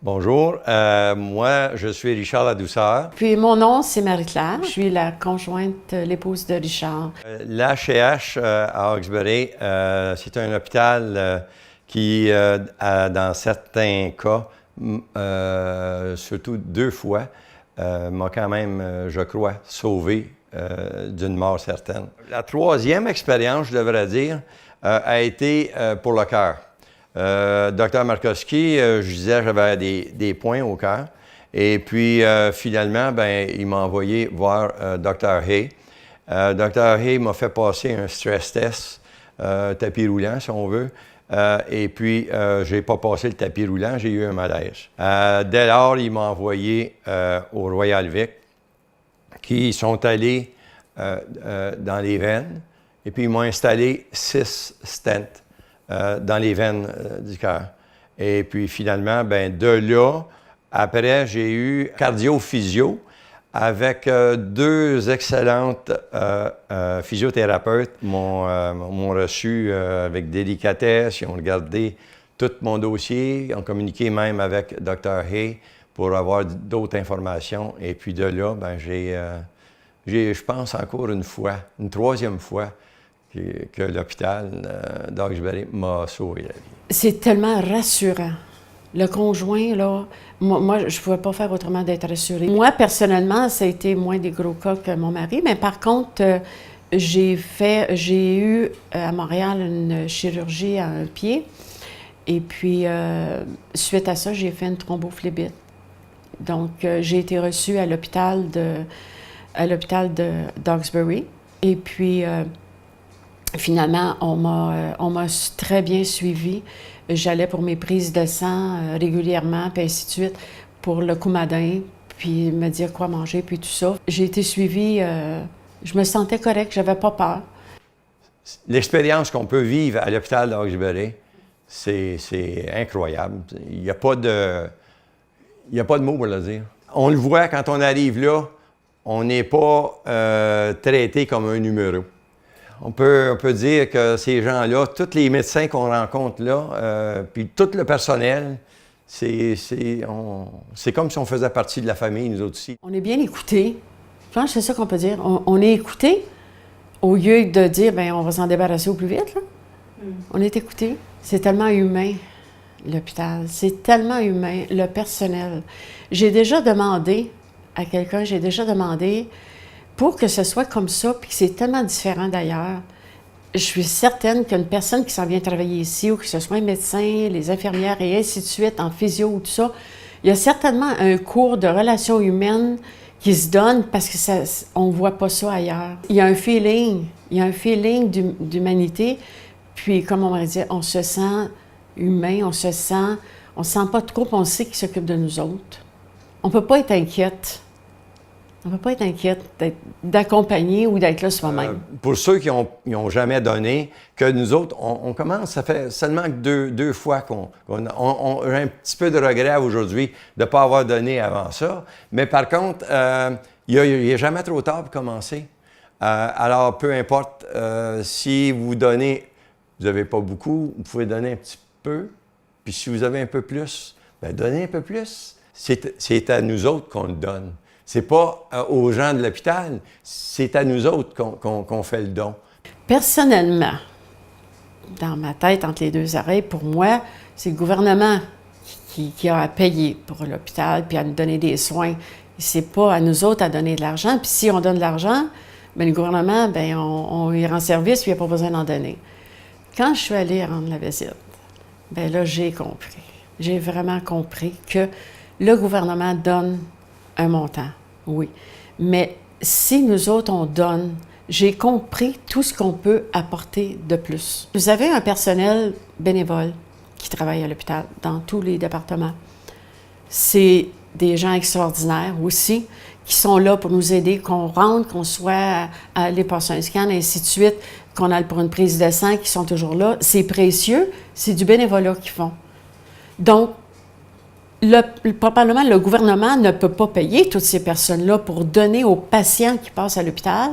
Bonjour, moi je suis Richard Ladouceur. Puis mon nom, c'est Marie-Claire. Je suis la conjointe, l'épouse de Richard. L'ACH à Hawkesbury, c'est un hôpital qui, dans certains cas, surtout 2 fois, m'a quand même, je crois, sauvé d'une mort certaine. La 3e expérience, je devrais dire, a été pour le cœur. Dr Markowski, je disais j'avais des points au cœur. Et puis, finalement, il m'a envoyé voir Dr Hay. Dr Hay m'a fait passer un stress test, tapis roulant, si on veut. Et puis, je n'ai pas passé le tapis roulant, j'ai eu un malaise. Dès lors, il m'a envoyé au Royal Vic, qui sont allés dans les veines. Et puis, ils m'ont installé 6 stents. Dans les veines du cœur. Et puis finalement, de là, après, j'ai eu cardio-physio avec 2 excellentes physiothérapeutes. Ils m'ont reçu avec délicatesse, ils ont regardé tout mon dossier, ils ont communiqué même avec Dr Hay pour avoir d'autres informations. Et puis de là, j'ai, je pense encore une fois, une 3e fois, que l'hôpital d'Hawkesbury m'a sauvé la vie. C'est tellement rassurant. Le conjoint, là, moi je ne pouvais pas faire autrement d'être rassurée. Moi, personnellement, ça a été moins des gros cas que mon mari, mais par contre, j'ai eu à Montréal une chirurgie à un pied. Et puis, suite à ça, j'ai fait une thrombophlébite. Donc, j'ai été reçue à l'hôpital d'Hawkesbury. Et puis, finalement, on m'a très bien suivie. J'allais pour mes prises de sang régulièrement, puis ainsi de suite, pour le Coumadin, puis me dire quoi manger, puis tout ça. J'ai été suivie, je me sentais correcte, j'avais pas peur. L'expérience qu'on peut vivre à l'hôpital d'Hawkesbury, c'est incroyable. Il n'y a pas de mots pour le dire. On le voit quand on arrive là, on n'est pas traité comme un numéro. On peut dire que ces gens-là, tous les médecins qu'on rencontre là, puis tout le personnel, c'est comme si on faisait partie de la famille, nous autres aussi. On est bien écoutés. Je pense que c'est ça qu'on peut dire. On est écoutés au lieu de dire, on va s'en débarrasser au plus vite. Là. On est écoutés. C'est tellement humain, l'hôpital. C'est tellement humain, le personnel. J'ai déjà demandé à quelqu'un, pour que ce soit comme ça, puis que c'est tellement différent d'ailleurs, je suis certaine qu'une personne qui s'en vient travailler ici, ou que ce soit un médecin, les infirmières et ainsi de suite, en physio ou tout ça, il y a certainement un cours de relations humaines qui se donne parce qu'on ne voit pas ça ailleurs. Il y a un feeling d'humanité, puis comme on m'a dit, on se sent humain, on se sent pas trop, puis on sait qu'il s'occupe de nous autres. On ne peut pas être inquiète. On ne peut pas être inquiète d'accompagner ou d'être là soi-même. Pour ceux qui n'ont jamais donné, que nous autres, on commence, ça fait seulement que deux fois qu'on a un petit peu de regret aujourd'hui de ne pas avoir donné avant ça. Mais par contre, il n'y a jamais trop tard pour commencer. Alors, peu importe, si vous donnez, vous n'avez pas beaucoup, vous pouvez donner un petit peu. Puis si vous avez un peu plus, donnez un peu plus. C'est à nous autres qu'on le donne. C'est pas aux gens de l'hôpital, c'est à nous autres qu'on fait le don. Personnellement, dans ma tête, entre les 2 oreilles, pour moi, c'est le gouvernement qui a à payer pour l'hôpital puis à nous donner des soins. C'est pas à nous autres à donner de l'argent. Puis si on donne de l'argent, le gouvernement, on y rend service puis il n'y a pas besoin d'en donner. Quand je suis allée rendre la visite, là, j'ai compris. J'ai vraiment compris que le gouvernement donne un montant, oui. Mais si nous autres, on donne, j'ai compris tout ce qu'on peut apporter de plus. Vous avez un personnel bénévole qui travaille à l'hôpital, dans tous les départements. C'est des gens extraordinaires aussi, qui sont là pour nous aider, qu'on rentre, qu'on soit à aller passer un scan, et ainsi de suite, qu'on aille pour une prise de sang, qui sont toujours là. C'est précieux, c'est du bénévolat qu'ils font. Donc, probablement, le gouvernement ne peut pas payer toutes ces personnes-là pour donner aux patients qui passent à l'hôpital,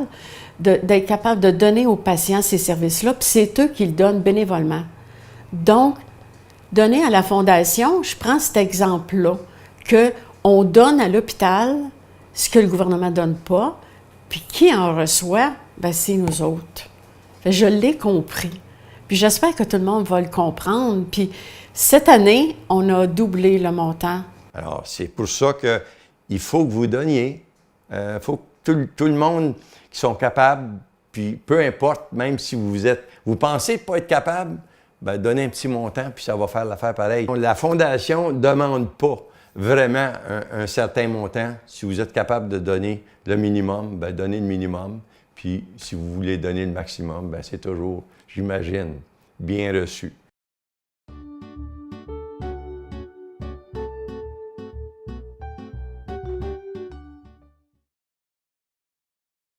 d'être capable de donner aux patients ces services-là, puis c'est eux qui le donnent bénévolement. Donc, donner à la Fondation, je prends cet exemple-là, qu'on donne à l'hôpital ce que le gouvernement ne donne pas, puis qui en reçoit, bien, c'est nous autres. Fait que je l'ai compris. Puis j'espère que tout le monde va le comprendre. Puis cette année, on a doublé le montant. Alors, c'est pour ça qu'il faut que vous donniez. Il faut que tout le monde qui sont capables, puis peu importe, même si vous pensez ne pas être capable, bien, donnez un petit montant, puis ça va faire l'affaire pareil. La Fondation ne demande pas vraiment un certain montant. Si vous êtes capable de donner le minimum, bien, donnez le minimum. Puis si vous voulez donner le maximum, bien, c'est toujours, j'imagine, bien reçu.